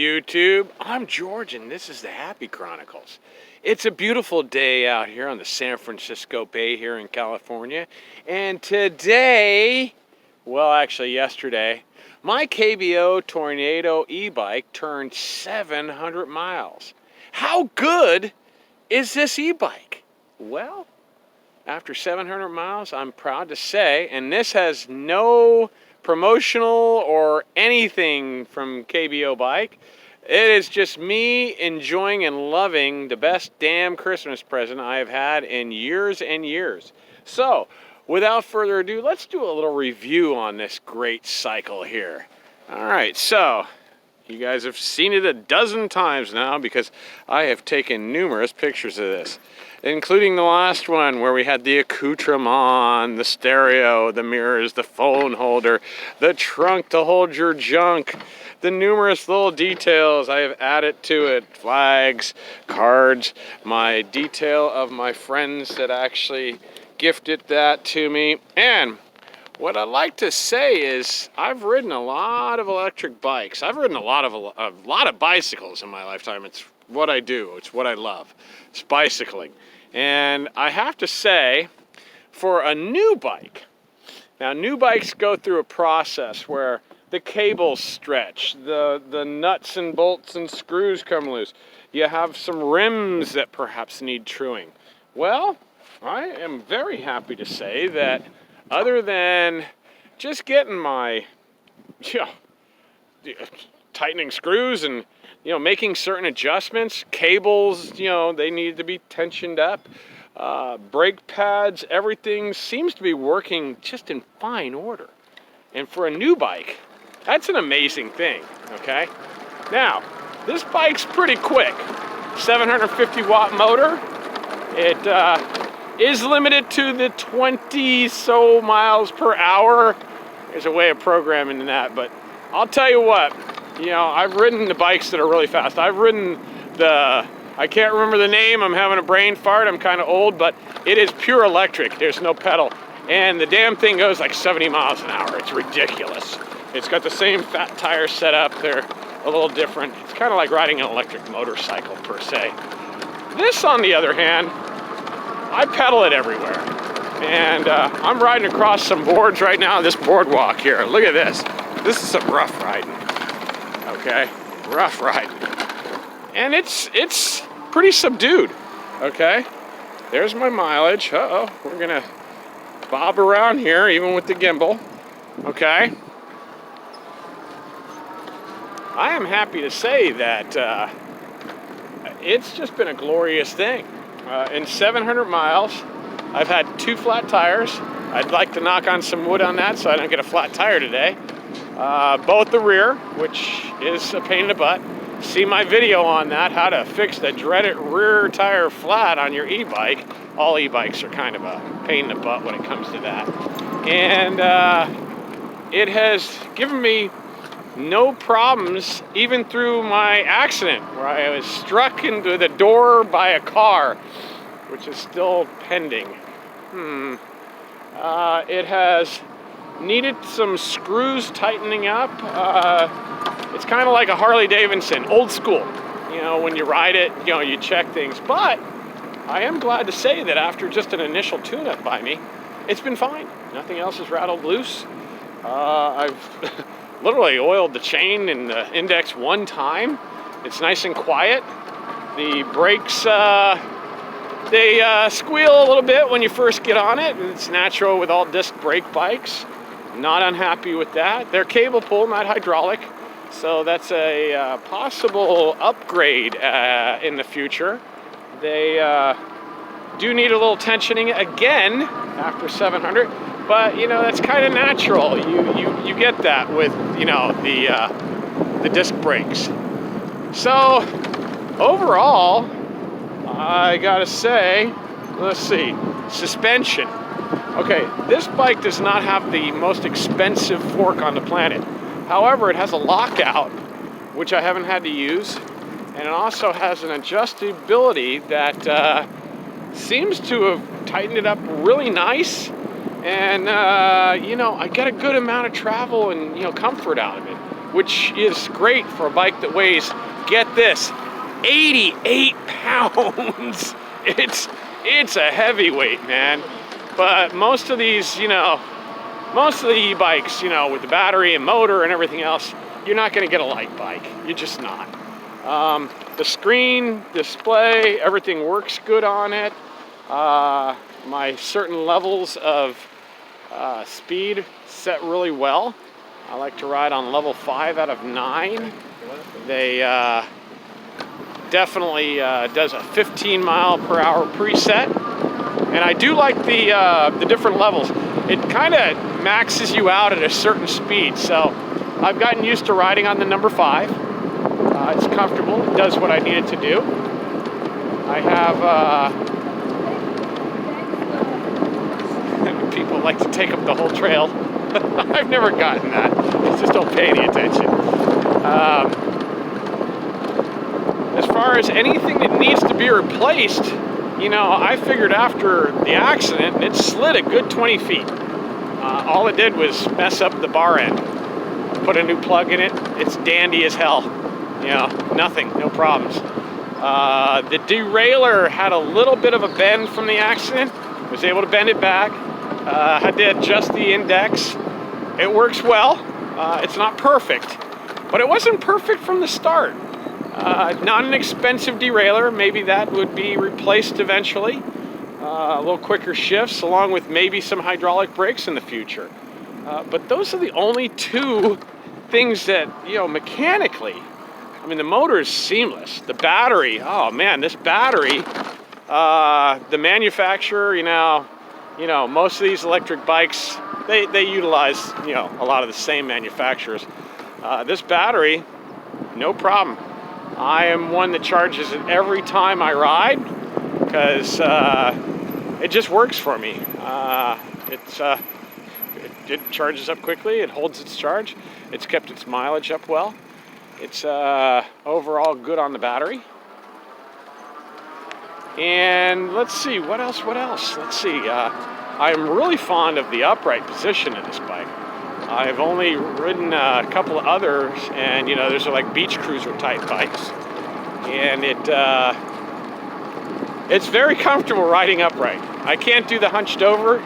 YouTube? I'm George and this is the Happy Chronicles. It's a beautiful day out here on the San Francisco Bay here in California. And today, well actually yesterday, my KBO Tornado E-Bike turned 700 miles. How good is this e-bike? Well, after 700 miles, I'm proud to say, and this has no promotional or anything from KBO Bike. It is just me enjoying and loving the best damn Christmas present I have had in years and years. So, without further ado, let's do a little review on this great cycle here. All right, so you guys have seen it a dozen times now because I have taken numerous pictures of this, including the last one where we had the accoutrement, the stereo, the mirrors, the phone holder, the trunk to hold your junk, the numerous little details I have added to it, flags, cards, my detail of my friends that actually gifted that to me. And what I'd like to say is I've ridden a lot of electric bikes. I've ridden a lot of bicycles in my lifetime. It's what I do. It's what I love. It's bicycling. And I have to say, for a new bike, now new bikes go through a process where the cables stretch, the nuts and bolts and screws come loose. You have some rims that perhaps need truing. Well, I am very happy to say that other than just getting my, tightening screws and, making certain adjustments, cables, they need to be tensioned up, brake pads, everything seems to be working just in fine order. And for a new bike, that's an amazing thing, okay? Now, this bike's pretty quick. 750 watt motor. It is limited to the 20 so miles per hour. There's a way of programming that, but I'll tell you what, I've ridden the bikes that are really fast. I've ridden I can't remember the name, I'm having a brain fart, I'm kind of old, but it is pure electric, there's no pedal. And the damn thing goes like 70 miles an hour, it's ridiculous. It's got the same fat tire setup, they're a little different. It's kind of like riding an electric motorcycle per se. This, on the other hand, I pedal it everywhere. And I'm riding across some boards right now, this boardwalk here. Look at this. This is some rough riding. Okay? Rough riding. And it's pretty subdued. Okay? There's my mileage. Uh-oh. We're going to bob around here, even with the gimbal. Okay? I am happy to say that it's just been a glorious thing. In 700 miles, I've had 2 flat tires. I'd like to knock on some wood on that so I don't get a flat tire today. Both the rear, which is a pain in the butt. See my video on that, how to fix the dreaded rear tire flat on your e-bike. All e-bikes are kind of a pain in the butt when it comes to that. And it has given me no problems even through my accident where I was struck into the door by a car, which is still pending. It has needed some screws tightening up. It's kind of like a Harley Davidson, old school. When you ride it, you check things. But I am glad to say that after just an initial tune-up by me, it's been fine. Nothing else has rattled loose. I've literally oiled the chain and the index one time. It's nice and quiet. The brakes, they squeal a little bit when you first get on it, and it's natural with all disc brake bikes. Not unhappy with that. They're cable pull, not hydraulic, so that's a possible upgrade in the future. They do need a little tensioning again after 700. But that's kind of natural. You get that with the disc brakes. So overall, I gotta say, let's see, suspension. Okay, this bike does not have the most expensive fork on the planet. However, it has a lockout, which I haven't had to use, and it also has an adjustability that seems to have tightened it up really nice. And, I get a good amount of travel and, comfort out of it. which is great for a bike that weighs, get this, 88 pounds. It's a heavyweight, man. But most of these, most of the e-bikes, with the battery and motor and everything else, you're not going to get a light bike. You're just not. The screen, display, everything works good on it. My certain levels of speed set really well. I like to ride on level 5 out of 9. They definitely does a 15 mile per hour preset. And I do like the different levels. It kind of maxes you out at a certain speed. So I've gotten used to riding on the number 5. It's comfortable. It does what I need it to do. I have people like to take up the whole trail. I've never gotten that. Just don't pay any attention. As far as anything that needs to be replaced, I figured after the accident, it slid a good 20 feet. All it did was mess up the bar end. Put a new plug in it. It's dandy as hell. Nothing, no problems. The derailleur had a little bit of a bend from the accident. Was able to bend it back. Had to adjust the index. It works well. It's not perfect, but it wasn't perfect from the start. Not an expensive derailleur. Maybe that would be replaced eventually. A little quicker shifts, along with maybe some hydraulic brakes in the future. But those are the only two things that, mechanically, the motor is seamless. The battery, oh man, this battery, the manufacturer, most of these electric bikes, they utilize, a lot of the same manufacturers. This battery, no problem. I am one that charges it every time I ride because it just works for me. It charges up quickly. It holds its charge. It's kept its mileage up well. It's overall good on the battery. And let's see, what else? Let's see. I'm really fond of the upright position in this bike. I've only ridden a couple of others, and those are like beach cruiser type bikes, and it's very comfortable riding upright. I can't do the hunched over,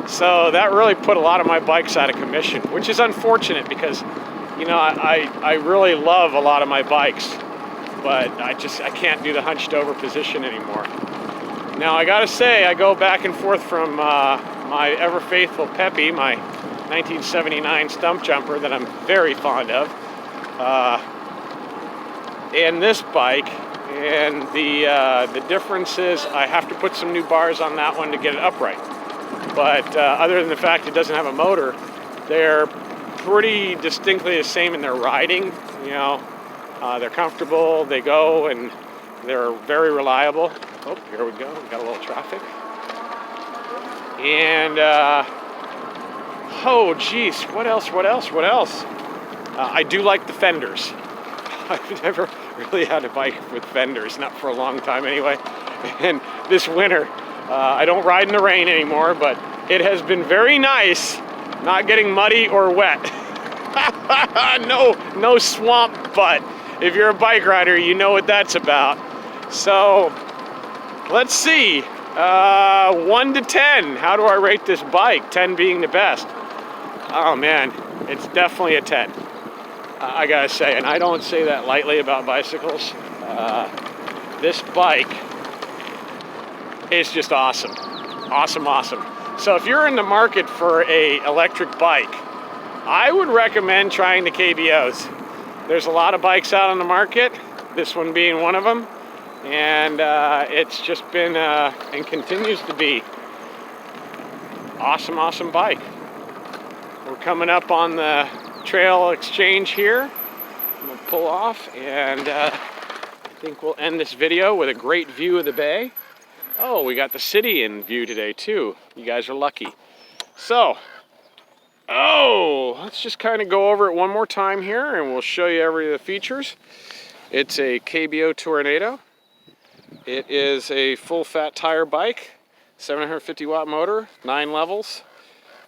so that really put a lot of my bikes out of commission, which is unfortunate because I really love a lot of my bikes, but I can't do the hunched over position anymore. Now I gotta say, I go back and forth from my ever faithful Peppy, my 1979 stump jumper that I'm very fond of, and this bike, and the difference is I have to put some new bars on that one to get it upright. But other than the fact it doesn't have a motor, they're pretty distinctly the same in their riding. They're comfortable, they go, and they're very reliable. Oh, here we go, we got a little traffic. And oh geez, what else? I do like the fenders. I've never really had a bike with fenders, not for a long time anyway. And this winter, I don't ride in the rain anymore, but it has been very nice not getting muddy or wet. No swamp butt. If you're a bike rider, you know what that's about. So, let's see. 1 to 10. How do I rate this bike? 10 being the best. Oh man, it's definitely a 10. I gotta say, and I don't say that lightly about bicycles. This bike is just awesome. Awesome. So if you're in the market for a electric bike, I would recommend trying the KBOs. There's a lot of bikes out on the market, this one being one of them, and it's just been and continues to be awesome bike. We're coming up on the trail exchange here. I'm gonna pull off, and I think we'll end this video with a great view of the bay. Oh, we got the city in view today too. You guys are lucky. So, let's just kind of go over it one more time here, and we'll show you every of the features. It's a KBO Tornado. It is a full fat tire bike, 750 watt motor, 9 levels.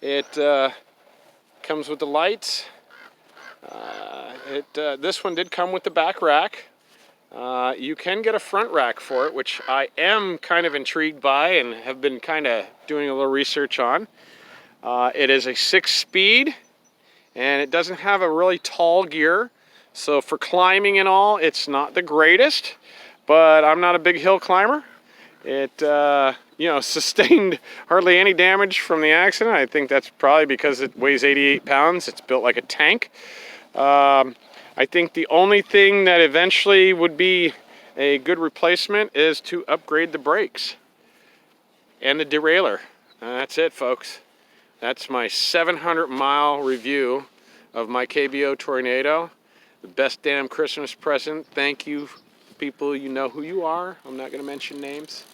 It comes with the lights, This one did come with the back rack. You can get a front rack for it, which I am kind of intrigued by and have been kind of doing a little research on. It is a 6-speed, and it doesn't have a really tall gear. So for climbing and all, it's not the greatest, but I'm not a big hill climber. It, you know, sustained hardly any damage from the accident. I think that's probably because it weighs 88 pounds. It's built like a tank. I think the only thing that eventually would be a good replacement is to upgrade the brakes and the derailleur. That's it, folks. That's my 700-mile review of my KBO Tornado. The best damn Christmas present. Thank you, people. You know who you are. I'm not going to mention names.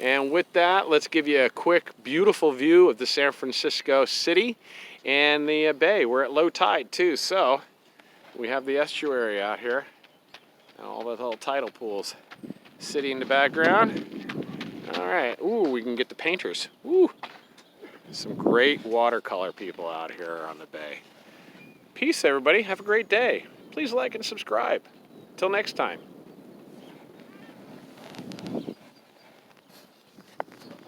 And with that, let's give you a quick, beautiful view of the San Francisco city and the bay. We're at low tide, too, so we have the estuary out here. And all the little tidal pools. City in the background. All right. Ooh, we can get the painters. Ooh. Some great watercolor people out here on the bay. Peace, everybody. Have a great day. Please like and subscribe. Till next time.